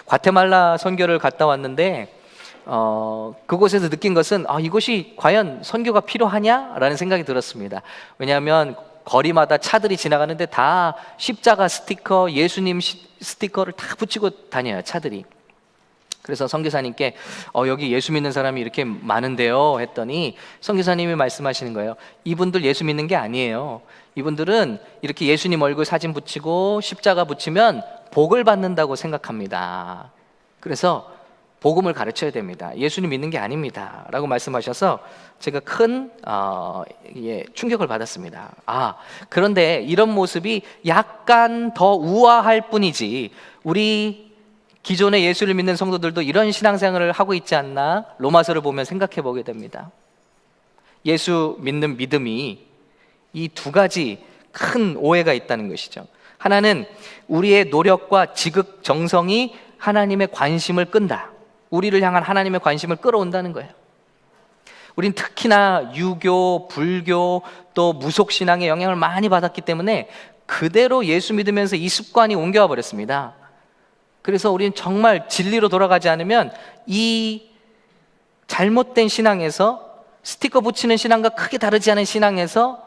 과테말라 선교를 갔다 왔는데 그곳에서 느낀 것은 이곳이 과연 선교가 필요하냐라는 생각이 들었습니다. 왜냐하면 거리마다 차들이 지나가는데 다 십자가 스티커, 예수님 스티커를 다 붙이고 다녀요, 차들이. 그래서 선교사님께 여기 예수 믿는 사람이 이렇게 많은데요 했더니 선교사님이 말씀하시는 거예요. 이분들 예수 믿는 게 아니에요. 이분들은 이렇게 예수님 얼굴 사진 붙이고 십자가 붙이면 복을 받는다고 생각합니다. 그래서 복음을 가르쳐야 됩니다. 예수님 믿는 게 아닙니다 라고 말씀하셔서 제가 큰 충격을 받았습니다. 그런데 이런 모습이 약간 더 우아할 뿐이지 우리 기존의 예수를 믿는 성도들도 이런 신앙생활을 하고 있지 않나 로마서를 보면 생각해 보게 됩니다. 예수 믿는 믿음이 이 두 가지 큰 오해가 있다는 것이죠. 하나는 우리의 노력과 지극 정성이 하나님의 관심을 끈다. 우리를 향한 하나님의 관심을 끌어온다는 거예요. 우린 특히나 유교, 불교, 또 무속신앙의 영향을 많이 받았기 때문에 그대로 예수 믿으면서 이 습관이 옮겨와 버렸습니다. 그래서 우리는 정말 진리로 돌아가지 않으면 이 잘못된 신앙에서, 스티커 붙이는 신앙과 크게 다르지 않은 신앙에서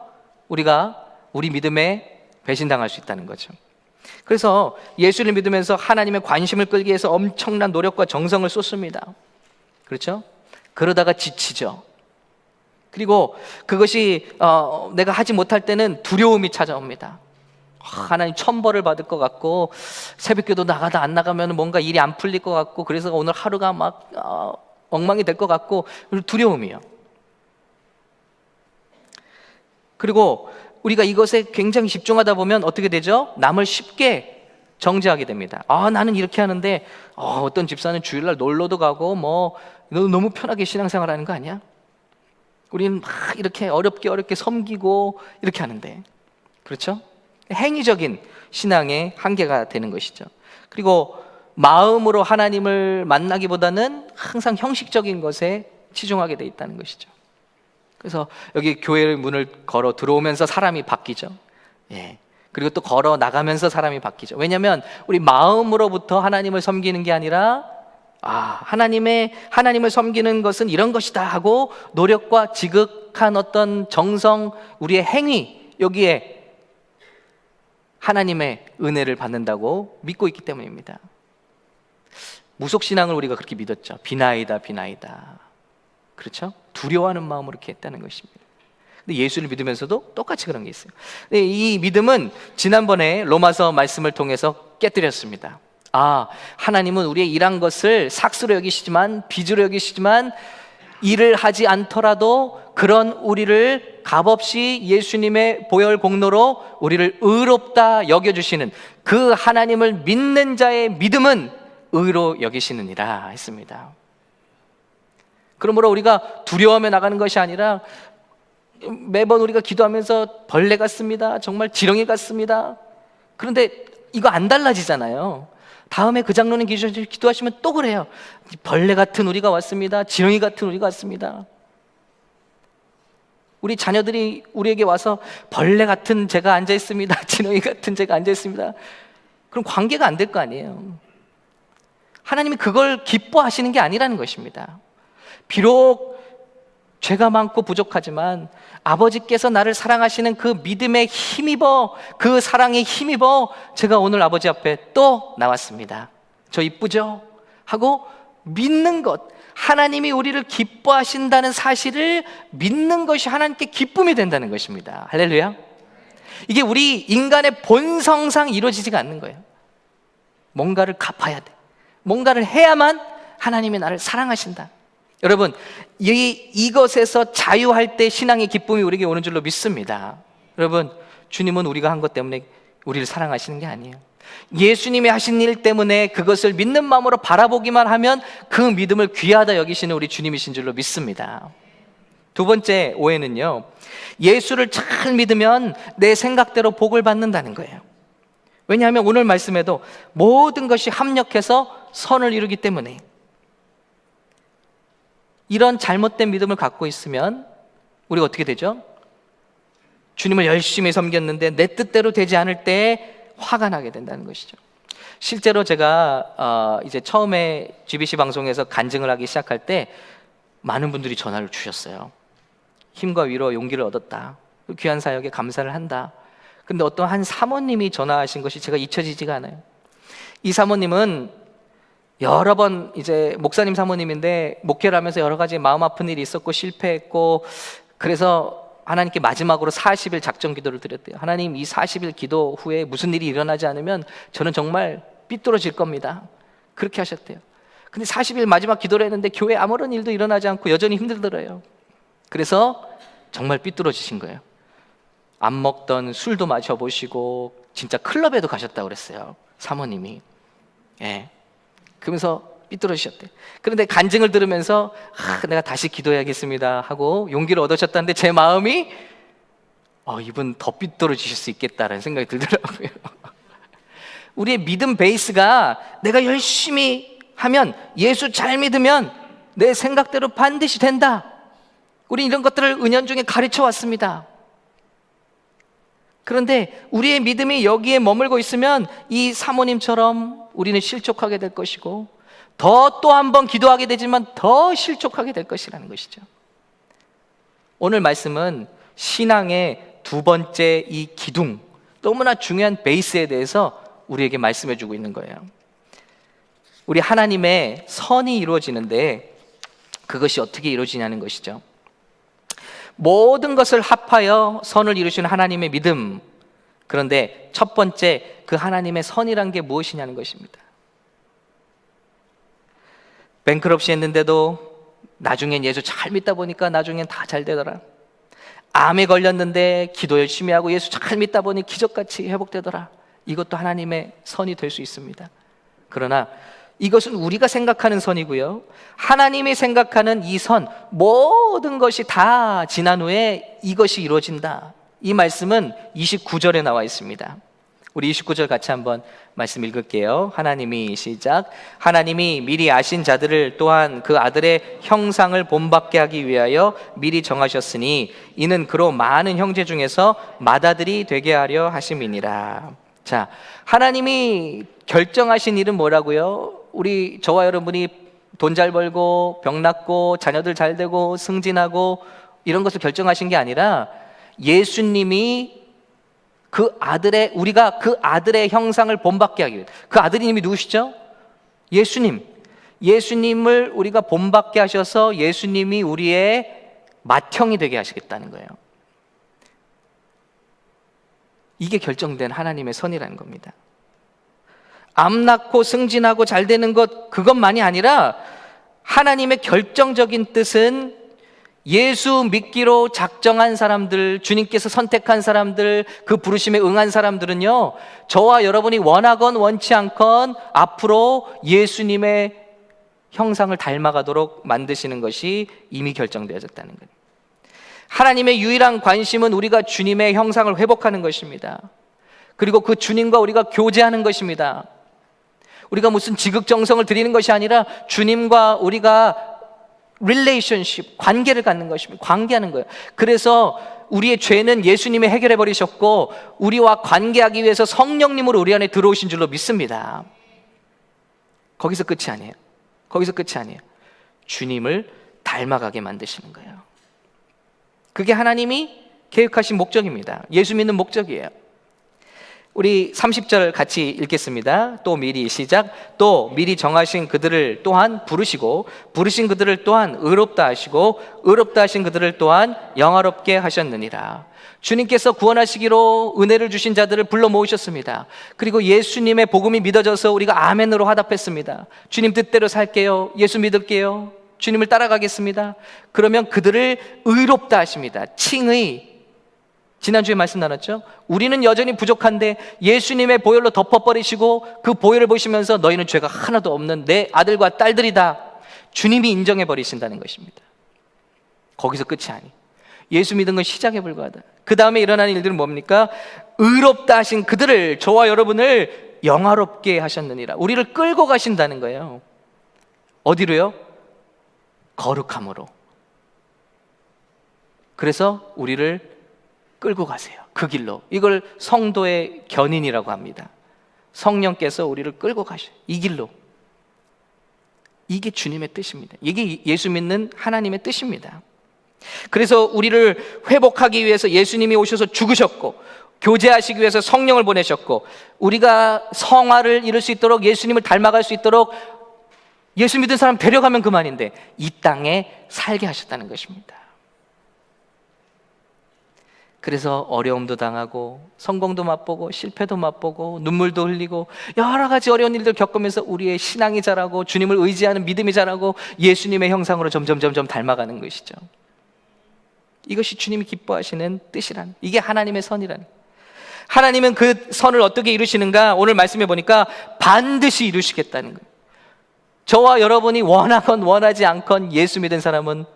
우리가 우리 믿음에 배신당할 수 있다는 거죠. 그래서 예수를 믿으면서 하나님의 관심을 끌기 위해서 엄청난 노력과 정성을 쏟습니다. 그렇죠? 그러다가 지치죠. 그리고 그것이 내가 하지 못할 때는 두려움이 찾아옵니다. 하나님 천벌을 받을 것 같고, 새벽기도 나가다 안 나가면 뭔가 일이 안 풀릴 것 같고, 그래서 오늘 하루가 막 엉망이 될 것 같고, 두려움이요. 그리고 우리가 이것에 굉장히 집중하다 보면 어떻게 되죠? 남을 쉽게 정죄하게 됩니다. 나는 이렇게 하는데 어떤 집사는 주일날 놀러도 가고 너 너무 편하게 신앙생활하는 거 아니야? 우리는 막 이렇게 어렵게 섬기고 이렇게 하는데, 그렇죠? 행위적인 신앙의 한계가 되는 것이죠. 그리고 마음으로 하나님을 만나기보다는 항상 형식적인 것에 치중하게 돼 있다는 것이죠. 그래서 여기 교회의 문을 걸어 들어오면서 사람이 바뀌죠. 그리고 또 걸어 나가면서 사람이 바뀌죠. 왜냐하면 우리 마음으로부터 하나님을 섬기는 게 아니라 하나님을 섬기는 것은 이런 것이다 하고 노력과 지극한 어떤 정성, 우리의 행위, 여기에 하나님의 은혜를 받는다고 믿고 있기 때문입니다. 무속신앙을 우리가 그렇게 믿었죠. 비나이다. 그렇죠? 두려워하는 마음으로 이렇게 했다는 것입니다. 근데 예수를 믿으면서도 똑같이 그런 게 있어요. 이 믿음은 지난번에 로마서 말씀을 통해서 깨뜨렸습니다. 하나님은 우리의 일한 것을 삭스로 여기시지만, 빚으로 여기시지만, 일을 하지 않더라도 그런 우리를 값없이 예수님의 보혈 공로로 우리를 의롭다 여겨주시는 그 하나님을 믿는 자의 믿음은 의로 여기시느니라 했습니다. 그러므로 우리가 두려워하며 나가는 것이 아니라 매번 우리가 기도하면서 벌레 같습니다, 정말 지렁이 같습니다. 그런데 이거 안 달라지잖아요. 다음에 그 장로님 기도하시면 또 그래요. 벌레 같은 우리가 왔습니다, 지렁이 같은 우리가 왔습니다. 우리 자녀들이 우리에게 와서 벌레 같은 제가 앉아 있습니다, 지렁이 같은 제가 앉아 있습니다. 그럼 관계가 안 될 거 아니에요. 하나님이 그걸 기뻐하시는 게 아니라는 것입니다. 비록 죄가 많고 부족하지만 아버지께서 나를 사랑하시는 그 믿음에 힘입어, 그 사랑에 힘입어 제가 오늘 아버지 앞에 또 나왔습니다. 저 이쁘죠? 하고 믿는 것, 하나님이 우리를 기뻐하신다는 사실을 믿는 것이 하나님께 기쁨이 된다는 것입니다. 할렐루야. 이게 우리 인간의 본성상 이루어지지가 않는 거예요. 뭔가를 갚아야 돼, 뭔가를 해야만 하나님이 나를 사랑하신다. 여러분, 이것에서 자유할 때 신앙의 기쁨이 우리에게 오는 줄로 믿습니다. 여러분, 주님은 우리가 한 것 때문에 우리를 사랑하시는 게 아니에요. 예수님이 하신 일 때문에 그것을 믿는 마음으로 바라보기만 하면 그 믿음을 귀하다 여기시는 우리 주님이신 줄로 믿습니다. 두 번째 오해는요, 예수를 잘 믿으면 내 생각대로 복을 받는다는 거예요. 왜냐하면 오늘 말씀에도 모든 것이 합력해서 선을 이루기 때문에, 이런 잘못된 믿음을 갖고 있으면 우리가 어떻게 되죠? 주님을 열심히 섬겼는데 내 뜻대로 되지 않을 때 화가 나게 된다는 것이죠. 실제로 제가 이제 처음에 GBC 방송에서 간증을 하기 시작할 때 많은 분들이 전화를 주셨어요. 힘과 위로 용기를 얻었다. 귀한 사역에 감사를 한다. 근데 어떤 한 사모님이 전화하신 것이 제가 잊혀지지가 않아요. 이 사모님은 여러 번 이제 목사님 사모님인데 목회를 하면서 여러 가지 마음 아픈 일이 있었고 실패했고, 그래서 하나님께 마지막으로 40일 작정 기도를 드렸대요. 하나님, 이 40일 기도 후에 무슨 일이 일어나지 않으면 저는 정말 삐뚤어질 겁니다. 그렇게 하셨대요. 근데 40일 마지막 기도를 했는데 교회에 아무런 일도 일어나지 않고 여전히 힘들더래요. 그래서 정말 삐뚤어지신 거예요. 안 먹던 술도 마셔보시고 진짜 클럽에도 가셨다고 그랬어요, 사모님이. 예. 그러면서 삐뚤어지셨대. 그런데 간증을 들으면서 내가 다시 기도해야겠습니다 하고 용기를 얻으셨다는데 제 마음이 이분 더 삐뚤어지실 수 있겠다라는 생각이 들더라고요. 우리의 믿음 베이스가 내가 열심히 하면, 예수 잘 믿으면 내 생각대로 반드시 된다. 우리 이런 것들을 은연 중에 가르쳐 왔습니다. 그런데 우리의 믿음이 여기에 머물고 있으면 이 사모님처럼 우리는 실족하게 될 것이고, 더 또 한 번 기도하게 되지만 더 실족하게 될 것이라는 것이죠. 오늘 말씀은 신앙의 두 번째 이 기둥, 너무나 중요한 베이스에 대해서 우리에게 말씀해 주고 있는 거예요. 우리 하나님의 선이 이루어지는데 그것이 어떻게 이루어지냐는 것이죠. 모든 것을 합하여 선을 이루시는 하나님의 믿음. 그런데 첫 번째, 그 하나님의 선이란 게 무엇이냐는 것입니다. 뱅크럽시 했는데도 나중엔 예수 잘 믿다 보니까 나중엔 다 잘 되더라. 암에 걸렸는데 기도 열심히 하고 예수 잘 믿다 보니 기적같이 회복되더라. 이것도 하나님의 선이 될 수 있습니다. 그러나 이것은 우리가 생각하는 선이고요, 하나님이 생각하는 이 선, 모든 것이 다 지난 후에 이것이 이루어진다. 이 말씀은 29절에 나와 있습니다. 우리 29절 같이 한번 말씀 읽을게요. 하나님이, 시작. 하나님이 미리 아신 자들을 또한 그 아들의 형상을 본받게 하기 위하여 미리 정하셨으니 이는 그로 많은 형제 중에서 맏아들이 되게 하려 하심이니라. 자, 하나님이 결정하신 일은 뭐라고요? 저와 여러분이 돈 잘 벌고 병 낫고 자녀들 잘 되고 승진하고 이런 것을 결정하신 게 아니라, 예수님이 우리가 그 아들의 형상을 본받게 하기 위해, 그 아들이 이름이 누구시죠? 예수님을 우리가 본받게 하셔서 예수님이 우리의 맏형이 되게 하시겠다는 거예요. 이게 결정된 하나님의 선이라는 겁니다. 암 낳고 승진하고 잘 되는 것, 그것만이 아니라 하나님의 결정적인 뜻은 예수 믿기로 작정한 사람들, 주님께서 선택한 사람들, 그 부르심에 응한 사람들은요, 저와 여러분이 원하건 원치 않건 앞으로 예수님의 형상을 닮아가도록 만드시는 것이 이미 결정되어졌다는 거예요. 하나님의 유일한 관심은 우리가 주님의 형상을 회복하는 것입니다. 그리고 그 주님과 우리가 교제하는 것입니다. 우리가 무슨 지극정성을 드리는 것이 아니라 주님과 우리가 relationship, 관계를 갖는 것입니다. 관계하는 거예요. 그래서 우리의 죄는 예수님이 해결해 버리셨고 우리와 관계하기 위해서 성령님으로 우리 안에 들어오신 줄로 믿습니다. 거기서 끝이 아니에요. 거기서 끝이 아니에요. 주님을 닮아가게 만드시는 거예요. 그게 하나님이 계획하신 목적입니다. 예수 믿는 목적이에요. 우리 30절 같이 읽겠습니다. 또 미리, 시작. 또 미리 정하신 그들을 또한 부르시고 부르신 그들을 또한 의롭다 하시고 의롭다 하신 그들을 또한 영화롭게 하셨느니라. 주님께서 구원하시기로 은혜를 주신 자들을 불러 모으셨습니다. 그리고 예수님의 복음이 믿어져서 우리가 아멘으로 화답했습니다. 주님 뜻대로 살게요. 예수 믿을게요. 주님을 따라가겠습니다. 그러면 그들을 의롭다 하십니다. 칭의. 지난주에 말씀 나눴죠? 우리는 여전히 부족한데 예수님의 보혈로 덮어버리시고 그 보혈을 보시면서 너희는 죄가 하나도 없는 내 아들과 딸들이다. 주님이 인정해 버리신다는 것입니다. 거기서 끝이 아니. 예수 믿은 건 시작에 불과하다. 그 다음에 일어나는 일들은 뭡니까? 의롭다 하신 그들을, 저와 여러분을 영화롭게 하셨느니라. 우리를 끌고 가신다는 거예요. 어디로요? 거룩함으로. 그래서 우리를 끌고 가세요. 그 길로. 이걸 성도의 견인이라고 합니다. 성령께서 우리를 끌고 가셔요. 이 길로. 이게 주님의 뜻입니다. 이게 예수 믿는 하나님의 뜻입니다. 그래서 우리를 회복하기 위해서 예수님이 오셔서 죽으셨고, 교제하시기 위해서 성령을 보내셨고, 우리가 성화를 이룰 수 있도록, 예수님을 닮아갈 수 있도록 예수 믿은 사람 데려가면 그만인데 이 땅에 살게 하셨다는 것입니다. 그래서 어려움도 당하고 성공도 맛보고 실패도 맛보고 눈물도 흘리고 여러 가지 어려운 일들 겪으면서 우리의 신앙이 자라고 주님을 의지하는 믿음이 자라고 예수님의 형상으로 점점 닮아가는 것이죠. 이것이 주님이 기뻐하시는 뜻이란, 이게 하나님의 선이란. 하나님은 그 선을 어떻게 이루시는가? 오늘 말씀해 보니까 반드시 이루시겠다는 거예요. 저와 여러분이 원하건 원하지 않건 예수 믿은 사람은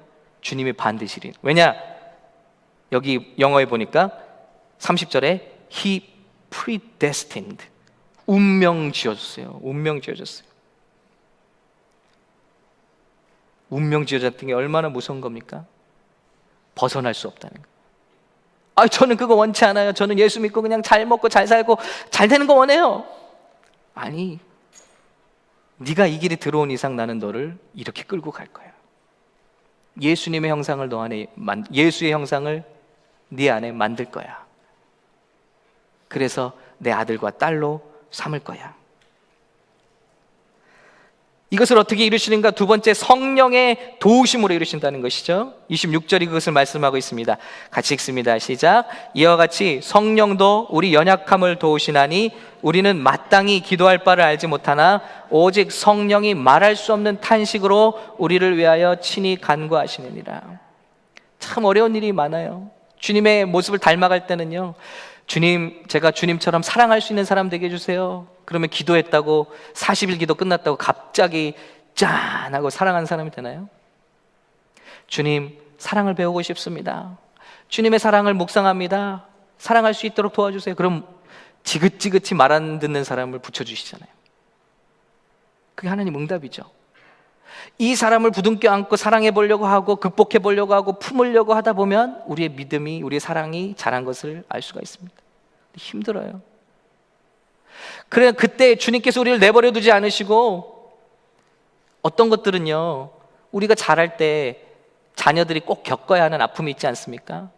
주님이 반드시 이루는. 왜냐? 여기 영어에 보니까 30절에 He predestined, 운명 지어줬어요. 운명 지어줬어요. 운명 지어줬던 게 얼마나 무서운 겁니까? 벗어날 수 없다는 거예요. 저는 그거 원치 않아요. 저는 예수 믿고 그냥 잘 먹고 잘 살고 잘 되는 거 원해요. 아니, 네가 이 길에 들어온 이상 나는 너를 이렇게 끌고 갈 거야. 예수님의 형상을 너 안에, 예수의 형상을 네 안에 만들 거야. 그래서 내 아들과 딸로 삼을 거야. 이것을 어떻게 이루시는가? 두 번째, 성령의 도우심으로 이루신다는 것이죠. 26절이 그것을 말씀하고 있습니다. 같이 읽습니다. 시작. 이와 같이 성령도 우리 연약함을 도우시나니 우리는 마땅히 기도할 바를 알지 못하나 오직 성령이 말할 수 없는 탄식으로 우리를 위하여 친히 간구하시느니라. 참 어려운 일이 많아요. 주님의 모습을 닮아갈 때는요, 주님, 제가 주님처럼 사랑할 수 있는 사람 되게 해주세요. 그러면 기도했다고 40일 기도 끝났다고 갑자기 짠 하고 사랑하는 사람이 되나요? 주님, 사랑을 배우고 싶습니다. 주님의 사랑을 묵상합니다. 사랑할 수 있도록 도와주세요. 그럼 지긋지긋이 말 안 듣는 사람을 붙여주시잖아요. 그게 하나님 응답이죠. 이 사람을 부둥켜 안고 사랑해 보려고 하고 극복해 보려고 하고 품으려고 하다 보면 우리의 믿음이, 우리의 사랑이 자란 것을 알 수가 있습니다. 힘들어요. 그래, 그때 주님께서 우리를 내버려 두지 않으시고, 어떤 것들은요, 우리가 자랄 때 자녀들이 꼭 겪어야 하는 아픔이 있지 않습니까?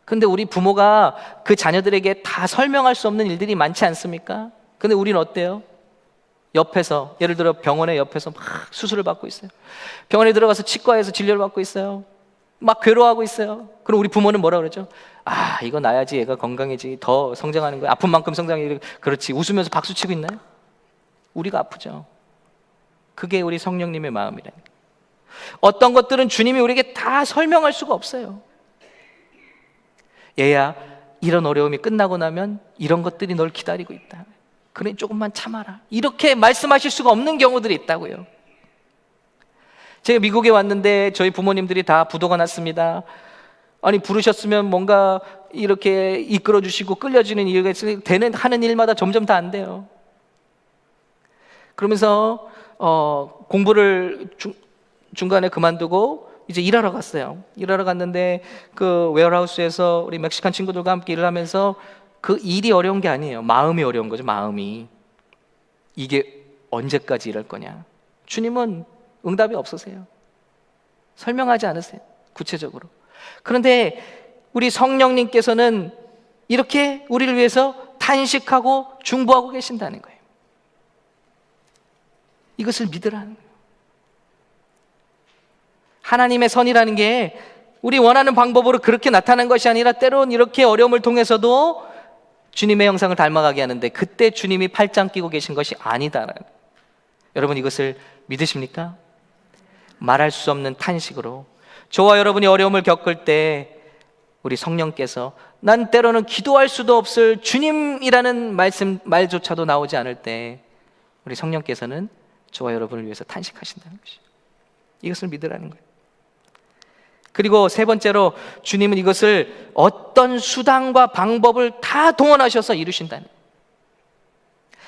근데 우리 부모가 그 자녀들에게 다 설명할 수 없는 일들이 많지 않습니까? 근데 우리는 어때요? 옆에서, 예를 들어 병원에 옆에서 막 수술을 받고 있어요. 병원에 들어가서 치과에서 진료를 받고 있어요. 막 괴로워하고 있어요. 그럼 우리 부모는 뭐라 그러죠? 이거 나야지 얘가 건강해지, 더 성장하는 거야. 아픈 만큼 성장해. 그렇지. 웃으면서 박수치고 있나요? 우리가 아프죠. 그게 우리 성령님의 마음이라는 거예요. 어떤 것들은 주님이 우리에게 다 설명할 수가 없어요. 얘야, 이런 어려움이 끝나고 나면 이런 것들이 널 기다리고 있다. 그래, 조금만 참아라. 이렇게 말씀하실 수가 없는 경우들이 있다고요. 제가 미국에 왔는데 저희 부모님들이 다 부도가 났습니다. 아니, 부르셨으면 뭔가 이렇게 이끌어 주시고 끌려주는 이유가 있으니 하는 일마다 점점 다 안 돼요. 그러면서 공부를 중간에 그만두고 이제 일하러 갔어요. 일하러 갔는데 그 웨어하우스에서 우리 멕시칸 친구들과 함께 일을 하면서 그 일이 어려운 게 아니에요. 마음이 어려운 거죠. 마음이. 이게 언제까지 일할 거냐. 주님은 응답이 없으세요. 설명하지 않으세요. 구체적으로. 그런데 우리 성령님께서는 이렇게 우리를 위해서 탄식하고 중보하고 계신다는 거예요. 이것을 믿으라는 거예요. 하나님의 선이라는 게 우리 원하는 방법으로 그렇게 나타난 것이 아니라 때론 이렇게 어려움을 통해서도 주님의 형상을 닮아가게 하는데, 그때 주님이 팔짱 끼고 계신 것이 아니다라는. 여러분, 이것을 믿으십니까? 말할 수 없는 탄식으로 저와 여러분이 어려움을 겪을 때 우리 성령께서, 난 때로는 기도할 수도 없을 주님이라는 말조차도 나오지 않을 때 우리 성령께서는 저와 여러분을 위해서 탄식하신다는 것이죠. 이것을 믿으라는 거예요. 그리고 세 번째로, 주님은 이것을 어떤 수단과 방법을 다 동원하셔서 이루신다는 거예요.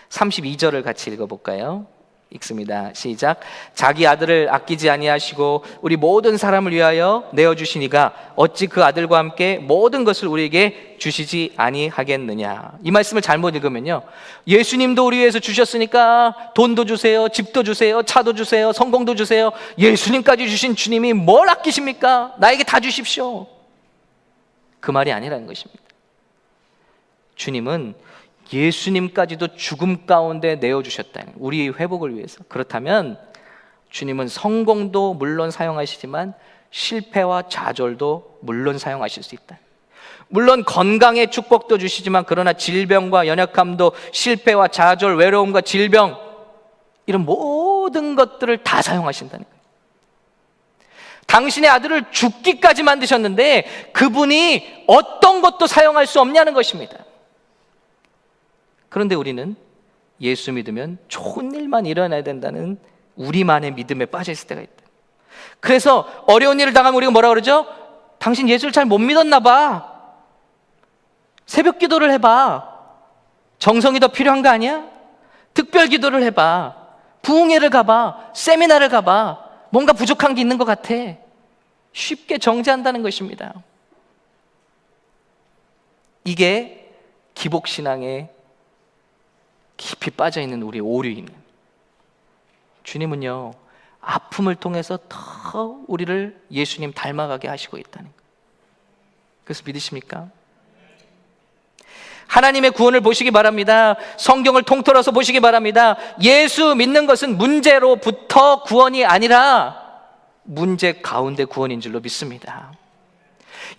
32절을 같이 읽어볼까요? 읽습니다. 시작. 자기 아들을 아끼지 아니하시고 우리 모든 사람을 위하여 내어주시니가 어찌 그 아들과 함께 모든 것을 우리에게 주시지 아니하겠느냐. 이 말씀을 잘못 읽으면요, 예수님도 우리 위해서 주셨으니까 돈도 주세요, 집도 주세요, 차도 주세요, 성공도 주세요. 예수님까지 주신 주님이 뭘 아끼십니까? 나에게 다 주십시오. 그 말이 아니라는 것입니다. 주님은 예수님까지도 죽음 가운데 내어주셨다는, 우리 회복을 위해서. 그렇다면 주님은 성공도 물론 사용하시지만 실패와 좌절도 물론 사용하실 수 있다. 물론 건강의 축복도 주시지만 그러나 질병과 연약함도, 실패와 좌절, 외로움과 질병, 이런 모든 것들을 다 사용하신다는 거예요. 당신의 아들을 죽기까지 만드셨는데 그분이 어떤 것도 사용할 수 없냐는 것입니다. 그런데 우리는 예수 믿으면 좋은 일만 일어나야 된다는 우리만의 믿음에 빠져 있을 때가 있다. 그래서 어려운 일을 당하면 우리가 뭐라 그러죠? 당신 예수를 잘 못 믿었나 봐. 새벽 기도를 해봐. 정성이 더 필요한 거 아니야? 특별 기도를 해봐. 부흥회를 가봐. 세미나를 가봐. 뭔가 부족한 게 있는 것 같아. 쉽게 정죄한다는 것입니다. 이게 기복신앙의 깊이 빠져있는 우리 오류인, 주님은요 아픔을 통해서 더 우리를 예수님 닮아가게 하시고 있다는 거예요. 그래서 믿으십니까? 하나님의 구원을 보시기 바랍니다. 성경을 통틀어서 보시기 바랍니다. 예수 믿는 것은 문제로부터 구원이 아니라 문제 가운데 구원인 줄로 믿습니다.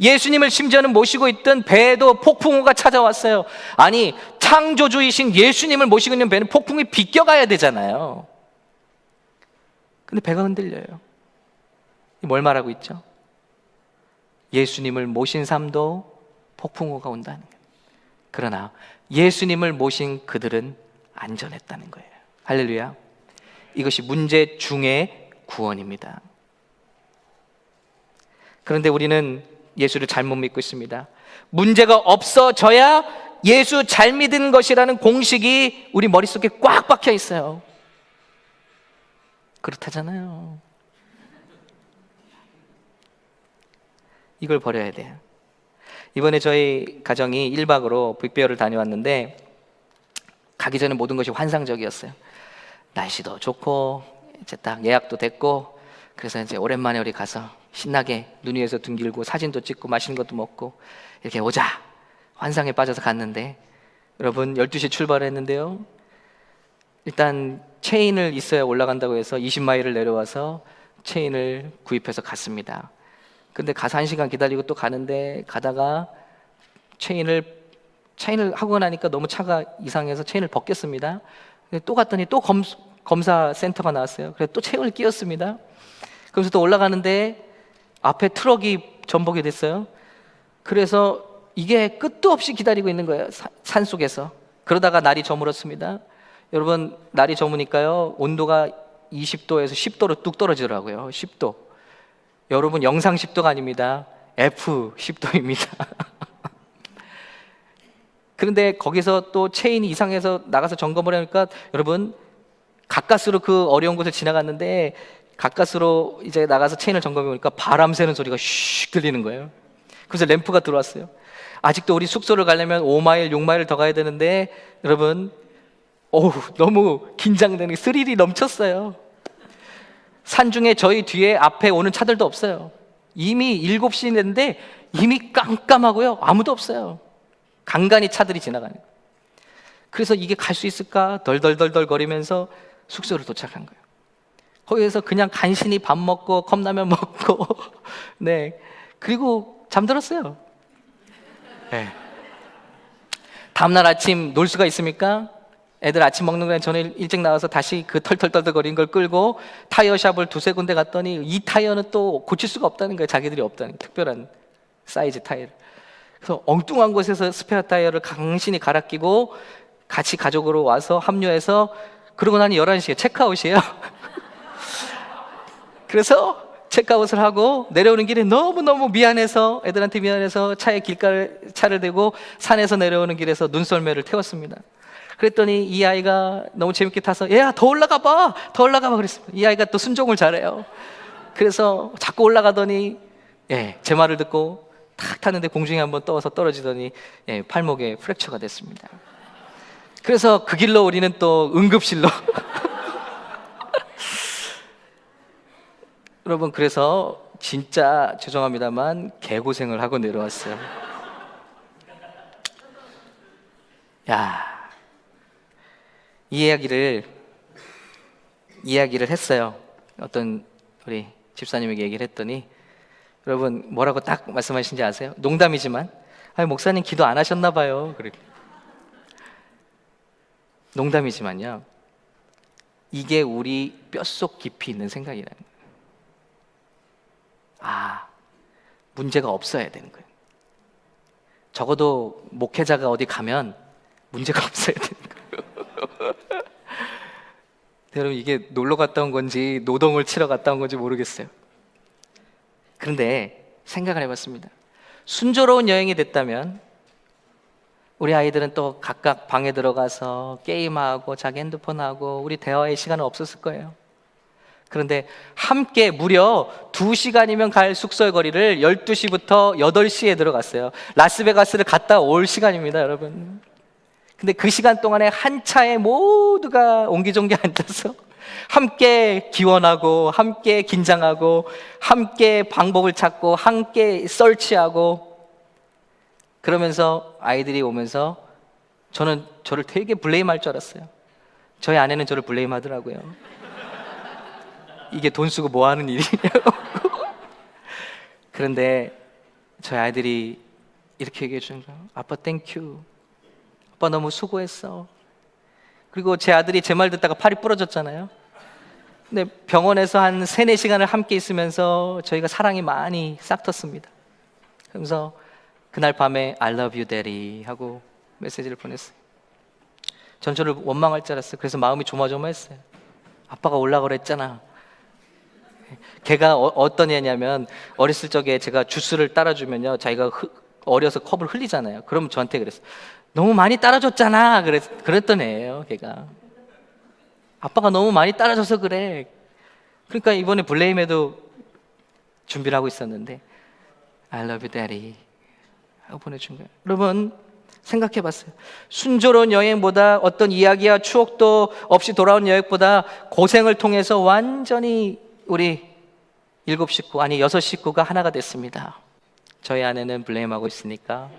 예수님을 심지어는 모시고 있던 배에도 폭풍우가 찾아왔어요. 아니, 창조주이신 예수님을 모시고 있는 배는 폭풍이 비껴가야 되잖아요. 근데 배가 흔들려요. 뭘 말하고 있죠? 예수님을 모신 삶도 폭풍우가 온다는 거예요. 그러나 예수님을 모신 그들은 안전했다는 거예요. 할렐루야. 이것이 문제 중의 구원입니다. 그런데 우리는 예수를 잘못 믿고 있습니다. 문제가 없어져야 예수 잘 믿은 것이라는 공식이 우리 머릿속에 꽉 박혀 있어요. 그렇다잖아요. 이걸 버려야 돼요. 이번에 저희 가정이 1박으로 빅베어를 다녀왔는데 가기 전에 모든 것이 환상적이었어요. 날씨도 좋고 이제 딱 예약도 됐고, 그래서 이제 오랜만에 우리 가서 신나게 눈 위에서 둥길고 사진도 찍고 맛있는 것도 먹고 이렇게 오자, 환상에 빠져서 갔는데, 여러분 12시에 출발했는데요, 일단 체인을 있어야 올라간다고 해서 20마일을 내려와서 체인을 구입해서 갔습니다. 근데 가서 1시간 기다리고 또 가는데, 가다가 체인을 하고 나니까 너무 차가 이상해서 체인을 벗겼습니다. 또 갔더니 또 검사 센터가 나왔어요. 그래서 또 체인을 끼웠습니다. 그래서 또 올라가는데 앞에 트럭이 전복이 됐어요. 그래서 이게 끝도 없이 기다리고 있는 거예요, 산속에서. 그러다가 날이 저물었습니다. 여러분, 날이 저무니까요 온도가 20도에서 10도로 뚝 떨어지더라고요. 10도. 여러분, 영상 10도가 아닙니다. F 10도입니다. 그런데 거기서 또 체인이 이상해서 나가서 점검을 하니까, 여러분, 가까스로 그 어려운 곳을 지나갔는데 가까스로 이제 나가서 체인을 점검해 보니까 바람 새는 소리가 슉 들리는 거예요. 그래서 램프가 들어왔어요. 아직도 우리 숙소를 가려면 5마일, 6마일을 더 가야 되는데, 여러분, 너무 긴장되는, 스릴이 넘쳤어요. 산중에 저희 뒤에 앞에 오는 차들도 없어요. 이미 7시 됐는데 이미 깜깜하고요, 아무도 없어요. 간간히 차들이 지나가는 거예요. 그래서 이게 갈 수 있을까 덜덜덜덜 거리면서 숙소를 도착한 거예요. 거기에서 그냥 간신히 밥 먹고 컵라면 먹고 네, 그리고 잠들었어요. 네. 다음날 아침 놀 수가 있습니까? 애들 아침 먹는 거에 저는 일찍 나와서 다시 그 털털털털 거리는 걸 끌고 타이어샵을 두세 군데 갔더니 이 타이어는 또 고칠 수가 없다는 거예요. 자기들이 없다는 거예요. 특별한 사이즈 타이어를. 그래서 엉뚱한 곳에서 스페어 타이어를 간신히 갈아 끼고 같이 가족으로 와서 합류해서, 그러고 나니 11시에 체크아웃이에요. 그래서 체크아웃을 하고 내려오는 길에 너무너무 미안해서, 애들한테 미안해서 차에 차를 대고 산에서 내려오는 길에서 눈썰매를 태웠습니다. 그랬더니 이 아이가 너무 재밌게 타서 얘야 더 올라가 봐, 더 올라가 봐 그랬습니다. 이 아이가 또 순종을 잘해요. 그래서 자꾸 올라가더니 제 말을 듣고 탁 타는데 공중에 한번 떠서 떨어지더니 팔목에 프랙처가 됐습니다. 그래서 그 길로 우리는 또 응급실로 여러분, 그래서 진짜 죄송합니다만 개고생을 하고 내려왔어요. 이 이야기를 했어요. 어떤 우리 집사님에게 얘기를 했더니 여러분 뭐라고 딱 말씀하신지 아세요? 농담이지만 목사님 기도 안 하셨나 봐요. 그래. 농담이지만요, 이게 우리 뼛속 깊이 있는 생각이라는 거예요. 문제가 없어야 되는 거예요. 적어도 목회자가 어디 가면 문제가 없어야 되는 거예요. 여러분, 이게 놀러 갔다 온 건지 노동을 치러 갔다 온 건지 모르겠어요. 그런데 생각을 해봤습니다. 순조로운 여행이 됐다면 우리 아이들은 또 각각 방에 들어가서 게임하고 자기 핸드폰하고 우리 대화의 시간은 없었을 거예요. 그런데 함께 무려 2시간이면 갈 숙소의 거리를 12시부터 8시에 들어갔어요. 라스베가스를 갔다 올 시간입니다, 여러분. 근데 그 시간 동안에 한 차에 모두가 옹기종기 앉아서 함께 기원하고 함께 긴장하고 함께 방법을 찾고 함께 설치하고, 그러면서 아이들이 오면서 저는 저를 되게 블레임할 줄 알았어요. 저희 아내는 저를 블레임하더라고요. 이게 돈 쓰고 뭐 하는 일이냐고. 그런데 저희 아이들이 이렇게 얘기해 주는 거예요. 아빠 땡큐, 아빠 너무 수고했어. 그리고 제 아들이 제 말 듣다가 팔이 부러졌잖아요. 근데 병원에서 한 3-4시간을 함께 있으면서 저희가 사랑이 많이 싹 텄습니다. 그러면서 그날 밤에 I love you daddy 하고 메시지를 보냈어요. 전 저를 원망할 줄 알았어요. 그래서 마음이 조마조마했어요. 아빠가 올라가라 했잖아. 걔가 어떤 애냐면 어렸을 적에 제가 주스를 따라주면요, 자기가 어려서 컵을 흘리잖아요. 그러면 저한테 그랬어요. 너무 많이 따라줬잖아. 그랬던 애예요, 걔가. 아빠가 너무 많이 따라줘서 그래. 그러니까 이번에 블레임에도 준비를 하고 있었는데 I love you daddy 하고 보내준 거예요. 여러분, 생각해 봤어요. 순조로운 여행보다, 어떤 이야기와 추억도 없이 돌아온 여행보다 고생을 통해서 완전히 우리 7식구, 아니 6식구가 하나가 됐습니다. 저희 아내는 블레임하고 있으니까.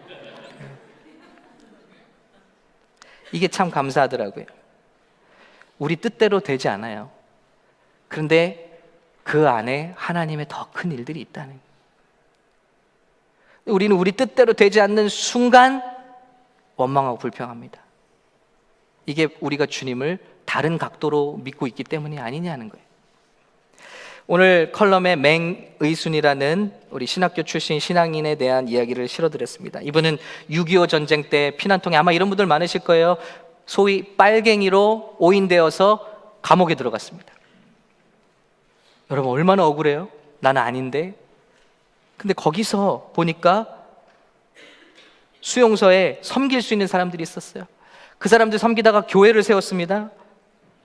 이게 참 감사하더라고요. 우리 뜻대로 되지 않아요. 그런데 그 안에 하나님의 더 큰 일들이 있다는 거예요. 우리는 우리 뜻대로 되지 않는 순간 원망하고 불평합니다. 이게 우리가 주님을 다른 각도로 믿고 있기 때문이 아니냐는 거예요. 오늘 컬럼에 맹의순이라는 우리 신학교 출신 신앙인에 대한 이야기를 실어드렸습니다. 이분은 6.25 전쟁 때 피난통에, 아마 이런 분들 많으실 거예요. 소위 빨갱이로 오인되어서 감옥에 들어갔습니다. 여러분, 얼마나 억울해요? 나는 아닌데. 근데 거기서 보니까 수용소에 섬길 수 있는 사람들이 있었어요. 그 사람들 섬기다가 교회를 세웠습니다.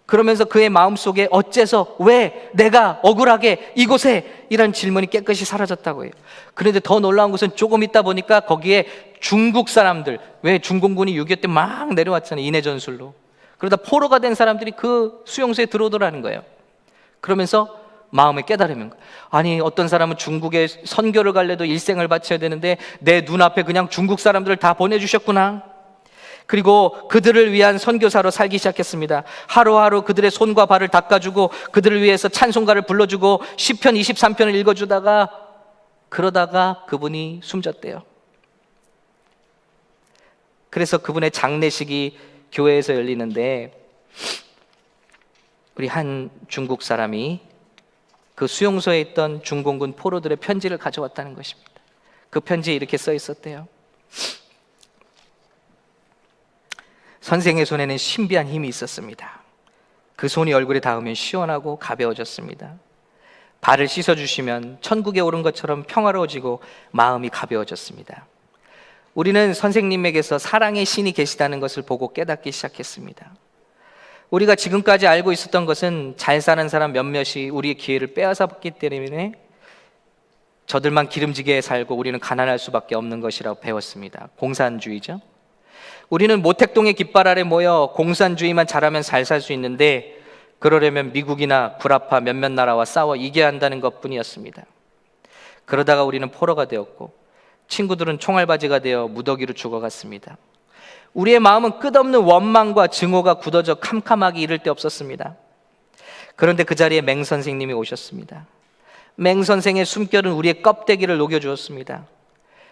그러면서 그의 마음속에 어째서, 왜 내가 억울하게 이곳에, 이런 질문이 깨끗이 사라졌다고 해요. 그런데 더 놀라운 것은 조금 있다 보니까 거기에 중국 사람들, 왜 중공군이 6.25 때 막 내려왔잖아요, 인해 전술로. 그러다 포로가 된 사람들이 그 수용소에 들어오더라는 거예요. 그러면서 마음에 깨달으면, 아니 어떤 사람은 중국에 선교를 갈래도 일생을 바쳐야 되는데 내 눈앞에 그냥 중국 사람들을 다 보내주셨구나. 그리고 그들을 위한 선교사로 살기 시작했습니다. 하루하루 그들의 손과 발을 닦아주고 그들을 위해서 찬송가를 불러주고 시편 23편을 읽어주다가, 그러다가 그분이 숨졌대요. 그래서 그분의 장례식이 교회에서 열리는데 우리 한 중국 사람이 그 수용소에 있던 중공군 포로들의 편지를 가져왔다는 것입니다. 그 편지에 이렇게 써 있었대요. 선생의 손에는 신비한 힘이 있었습니다. 그 손이 얼굴에 닿으면 시원하고 가벼워졌습니다. 발을 씻어주시면 천국에 오른 것처럼 평화로워지고 마음이 가벼워졌습니다. 우리는 선생님에게서 사랑의 신이 계시다는 것을 보고 깨닫기 시작했습니다. 우리가 지금까지 알고 있었던 것은 잘 사는 사람 몇몇이 우리의 기회를 빼앗았기 때문에 저들만 기름지게 살고 우리는 가난할 수밖에 없는 것이라고 배웠습니다. 공산주의죠. 우리는 모택동의 깃발 아래 모여 공산주의만 잘하면 잘 살 수 있는데 그러려면 미국이나 구라파 몇몇 나라와 싸워 이겨야 한다는 것뿐이었습니다. 그러다가 우리는 포로가 되었고 친구들은 총알바지가 되어 무더기로 죽어갔습니다. 우리의 마음은 끝없는 원망과 증오가 굳어져 캄캄하기 이를 데 없었습니다. 그런데 그 자리에 맹 선생님이 오셨습니다. 맹 선생의 숨결은 우리의 껍데기를 녹여주었습니다.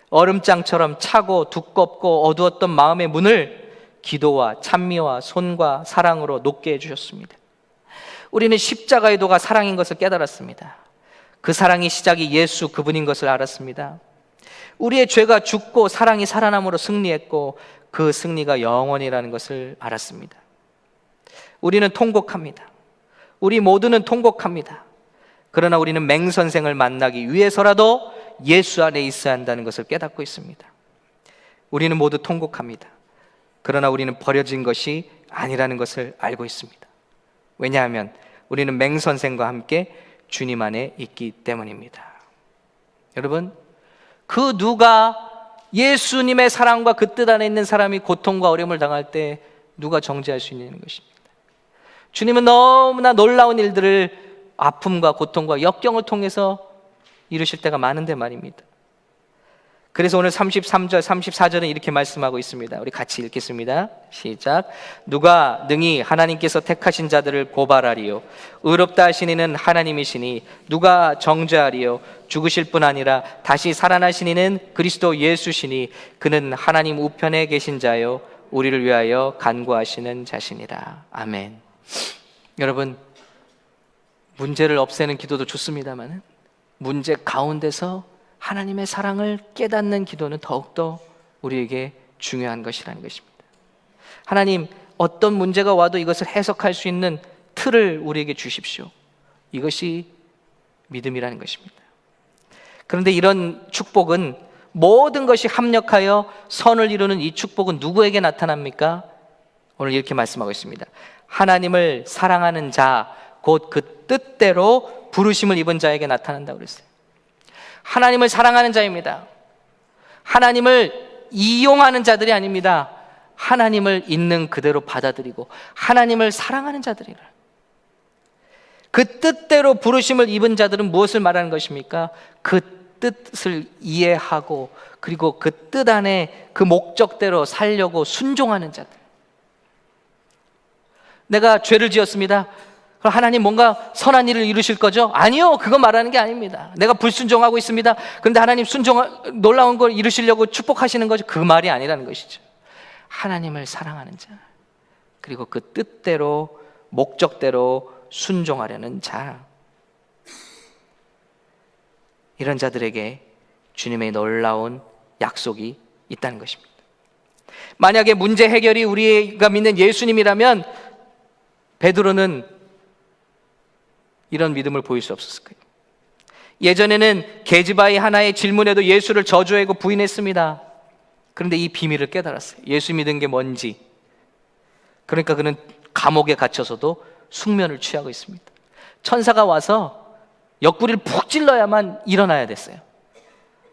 얼음장처럼 차고 두껍고 어두웠던 마음의 문을 기도와 찬미와 손과 사랑으로 녹게 해주셨습니다. 우리는 십자가의 도가 사랑인 것을 깨달았습니다. 그 사랑의 시작이 예수 그분인 것을 알았습니다. 우리의 죄가 죽고 사랑이 살아남으로 승리했고 그 승리가 영원이라는 것을 알았습니다. 우리는 통곡합니다. 우리 모두는 통곡합니다. 그러나 우리는 맹 선생을 만나기 위해서라도 예수 안에 있어야 한다는 것을 깨닫고 있습니다. 우리는 모두 통곡합니다. 그러나 우리는 버려진 것이 아니라는 것을 알고 있습니다. 왜냐하면 우리는 맹 선생과 함께 주님 안에 있기 때문입니다. 여러분, 그 누가 예수님의 사랑과 그 뜻 안에 있는 사람이 고통과 어려움을 당할 때 누가 정죄할 수 있는 것입니다. 주님은 너무나 놀라운 일들을 아픔과 고통과 역경을 통해서 이루실 때가 많은데 말입니다. 그래서 오늘 33절, 34절은 이렇게 말씀하고 있습니다. 우리 같이 읽겠습니다. 시작. 누가 능히 하나님께서 택하신 자들을 고발하리요? 의롭다 하시니는 하나님이시니 누가 정죄하리요? 죽으실 뿐 아니라 다시 살아나시니는 그리스도 예수시니 그는 하나님 우편에 계신 자요 우리를 위하여 간구하시는 자시니라. 아멘. 여러분, 문제를 없애는 기도도 좋습니다만 문제 가운데서 하나님의 사랑을 깨닫는 기도는 더욱더 우리에게 중요한 것이라는 것입니다. 하나님, 어떤 문제가 와도 이것을 해석할 수 있는 틀을 우리에게 주십시오. 이것이 믿음이라는 것입니다. 그런데 이런 축복은 모든 것이 합력하여 선을 이루는 이 축복은 누구에게 나타납니까? 오늘 이렇게 말씀하고 있습니다. 하나님을 사랑하는 자, 곧 그 뜻대로 부르심을 입은 자에게 나타난다고 그랬어요. 하나님을 사랑하는 자입니다. 하나님을 이용하는 자들이 아닙니다. 하나님을 있는 그대로 받아들이고 하나님을 사랑하는 자들이라. 그 뜻대로 부르심을 입은 자들은 무엇을 말하는 것입니까? 그 뜻을 이해하고 그리고 그 뜻 안에 그 목적대로 살려고 순종하는 자들. 내가 죄를 지었습니다. 그럼 하나님 뭔가 선한 일을 이루실 거죠? 아니요, 그거 말하는 게 아닙니다. 내가 불순종하고 있습니다. 그런데 하나님 놀라운 걸 이루시려고 축복하시는 거죠? 그 말이 아니라는 것이죠. 하나님을 사랑하는 자, 그리고 그 뜻대로 목적대로 순종하려는 자, 이런 자들에게 주님의 놀라운 약속이 있다는 것입니다. 만약에 문제 해결이 우리가 믿는 예수님이라면 베드로는 이런 믿음을 보일 수 없었을 거예요. 예전에는 계집아이 하나의 질문에도 예수를 저주하고 부인했습니다. 그런데 이 비밀을 깨달았어요. 예수 믿은 게 뭔지. 그러니까 그는 감옥에 갇혀서도 숙면을 취하고 있습니다. 천사가 와서 옆구리를 푹 찔러야만 일어나야 됐어요.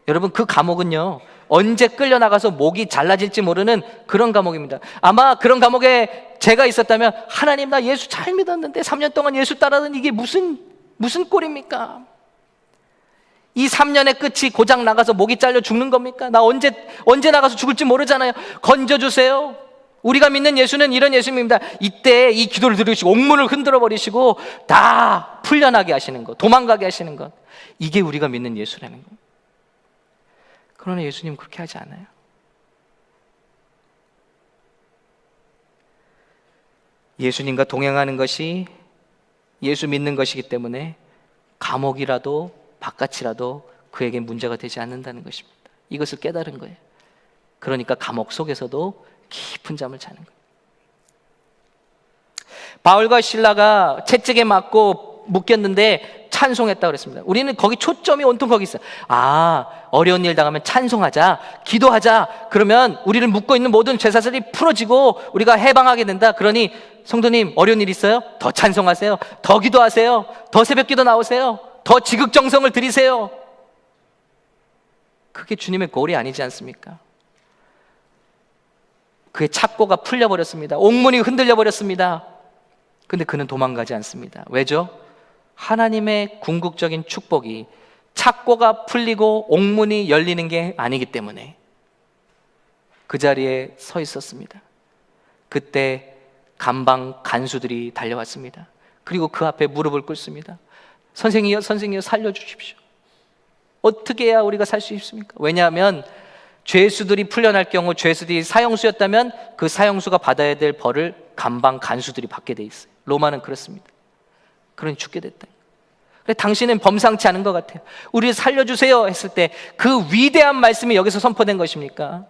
여러분, 그 감옥은요, 언제 끌려나가서 목이 잘라질지 모르는 그런 감옥입니다. 아마 그런 감옥에 제가 있었다면 하나님, 나 예수 잘 믿었는데 3년 동안 예수 따라하던 이게 무슨 꼴입니까? 이 3년의 끝이 고장 나가서 목이 잘려 죽는 겁니까? 나 언제 나가서 죽을지 모르잖아요. 건져주세요. 우리가 믿는 예수는 이런 예수님입니다. 이때 이 기도를 들으시고 옥문을 흔들어 버리시고 다 풀려나게 하시는 것, 도망가게 하시는 것, 이게 우리가 믿는 예수라는 것. 그러나 예수님 그렇게 하지 않아요. 예수님과 동행하는 것이 예수 믿는 것이기 때문에 감옥이라도 바깥이라도 그에게 문제가 되지 않는다는 것입니다. 이것을 깨달은 거예요. 그러니까 감옥 속에서도 깊은 잠을 자는 거예요. 바울과 실라가 채찍에 맞고 묶였는데 찬송했다 그랬습니다. 우리는 거기 초점이 온통 거기 있어요. 어려운 일 당하면 찬송하자, 기도하자. 그러면 우리를 묶고 있는 모든 죄사슬이 풀어지고 우리가 해방하게 된다. 그러니 성도님, 어려운 일 있어요? 더 찬송하세요. 더 기도하세요. 더 새벽기도 나오세요. 더 지극정성을 드리세요. 그게 주님의 꼴이 아니지 않습니까? 그의 착고가 풀려버렸습니다. 옥문이 흔들려버렸습니다. 근데 그는 도망가지 않습니다. 왜죠? 하나님의 궁극적인 축복이 착고가 풀리고 옥문이 열리는 게 아니기 때문에 그 자리에 서 있었습니다. 그때 감방 간수들이 달려왔습니다. 그리고 그 앞에 무릎을 꿇습니다. 선생이여, 선생이여, 살려주십시오. 어떻게 해야 우리가 살 수 있습니까? 왜냐하면 죄수들이 풀려날 경우 죄수들이 사형수였다면 그 사형수가 받아야 될 벌을 감방 간수들이 받게 돼 있어요. 로마는 그렇습니다. 그러니 죽게 됐다. 그래, 당신은 범상치 않은 것 같아요. 우리를 살려주세요 했을 때 그 위대한 말씀이 여기서 선포된 것입니까?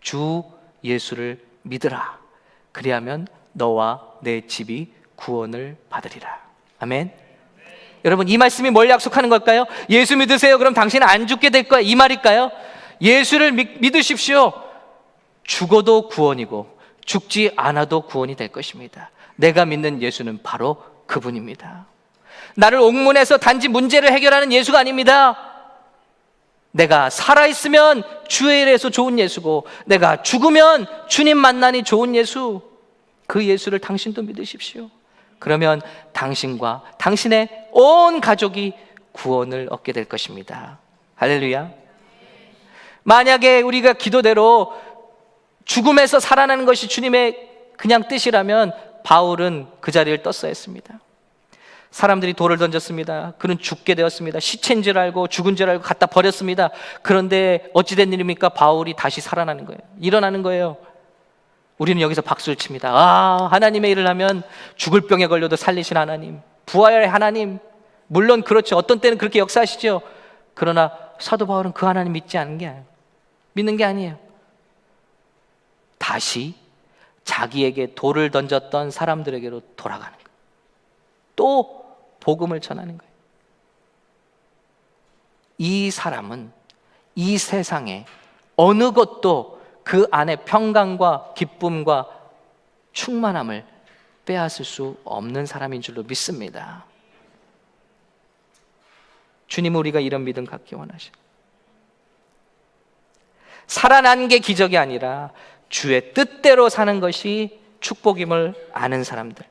주 예수를 믿으라. 그리하면 너와 내 집이 구원을 받으리라. 아멘. 여러분, 이 말씀이 뭘 약속하는 걸까요? 예수 믿으세요. 그럼 당신은 안 죽게 될 거야. 이 말일까요? 예수를 믿으십시오. 죽어도 구원이고 죽지 않아도 구원이 될 것입니다. 내가 믿는 예수는 바로 그분입니다. 나를 옥문에서 단지 문제를 해결하는 예수가 아닙니다. 내가 살아있으면 주의 일에서 좋은 예수고 내가 죽으면 주님 만나니 좋은 예수, 그 예수를 당신도 믿으십시오. 그러면 당신과 당신의 온 가족이 구원을 얻게 될 것입니다. 할렐루야. 만약에 우리가 기도대로 죽음에서 살아나는 것이 주님의 그냥 뜻이라면 바울은 그 자리를 떴어야 했습니다. 사람들이 돌을 던졌습니다. 그는 죽게 되었습니다. 시체인 줄 알고 죽은 줄 알고 갖다 버렸습니다. 그런데 어찌된 일입니까? 바울이 다시 살아나는 거예요. 일어나는 거예요. 우리는 여기서 박수를 칩니다. 하나님의 일을 하면 죽을 병에 걸려도 살리신 하나님, 부활의 하나님. 물론 그렇죠. 어떤 때는 그렇게 역사하시죠. 그러나 사도 바울은 그 하나님 믿는 게 아니에요. 다시 자기에게 돌을 던졌던 사람들에게로 돌아가는 거예요. 또 복음을 전하는 거예요. 이 사람은 이 세상에 어느 것도 그 안에 평강과 기쁨과 충만함을 빼앗을 수 없는 사람인 줄로 믿습니다. 주님은 우리가 이런 믿음 갖기 원하셔. 살아난 게 기적이 아니라 주의 뜻대로 사는 것이 축복임을 아는 사람들,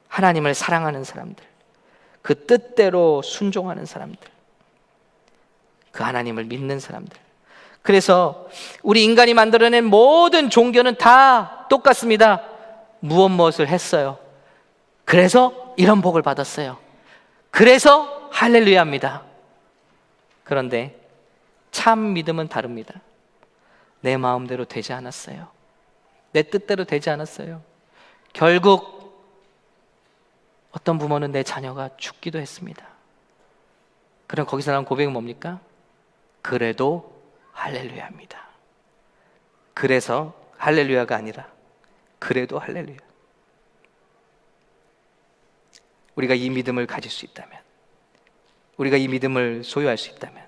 하나님을 사랑하는 사람들, 그 뜻대로 순종하는 사람들, 그 하나님을 믿는 사람들. 그래서 우리 인간이 만들어낸 모든 종교는 다 똑같습니다. 무엇을 했어요. 그래서 이런 복을 받았어요. 그래서 할렐루야입니다. 그런데 참 믿음은 다릅니다. 내 마음대로 되지 않았어요. 내 뜻대로 되지 않았어요. 결국 어떤 부모는 내 자녀가 죽기도 했습니다. 그럼 거기서 나온 고백은 뭡니까? 그래도 할렐루야입니다. 그래서 할렐루야가 아니라 그래도 할렐루야. 우리가 이 믿음을 가질 수 있다면, 우리가 이 믿음을 소유할 수 있다면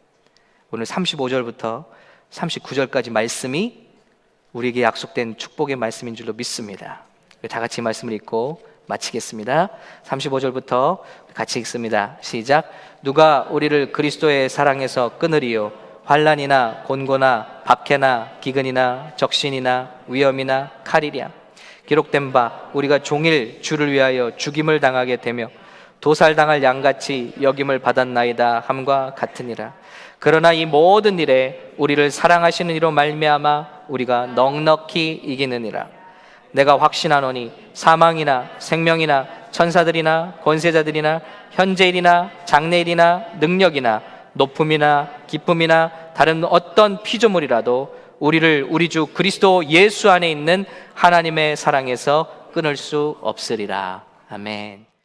오늘 35절부터 39절까지 말씀이 우리에게 약속된 축복의 말씀인 줄로 믿습니다. 다 같이 말씀을 읽고 마치겠습니다. 35절부터 같이 읽습니다. 시작. 누가 우리를 그리스도의 사랑에서 끊으리요? 환난이나 곤고나 박해나 기근이나 적신이나 위험이나 칼이랴. 기록된 바 우리가 종일 주를 위하여 죽임을 당하게 되며 도살당할 양같이 여김을 받았나이다 함과 같으니라. 그러나 이 모든 일에 우리를 사랑하시는 이로 말미암아 우리가 넉넉히 이기느니라. 내가 확신하노니 사망이나 생명이나 천사들이나 권세자들이나 현재일이나 장래일이나 능력이나 높음이나 기쁨이나 다른 어떤 피조물이라도 우리를 우리 주 그리스도 예수 안에 있는 하나님의 사랑에서 끊을 수 없으리라. 아멘.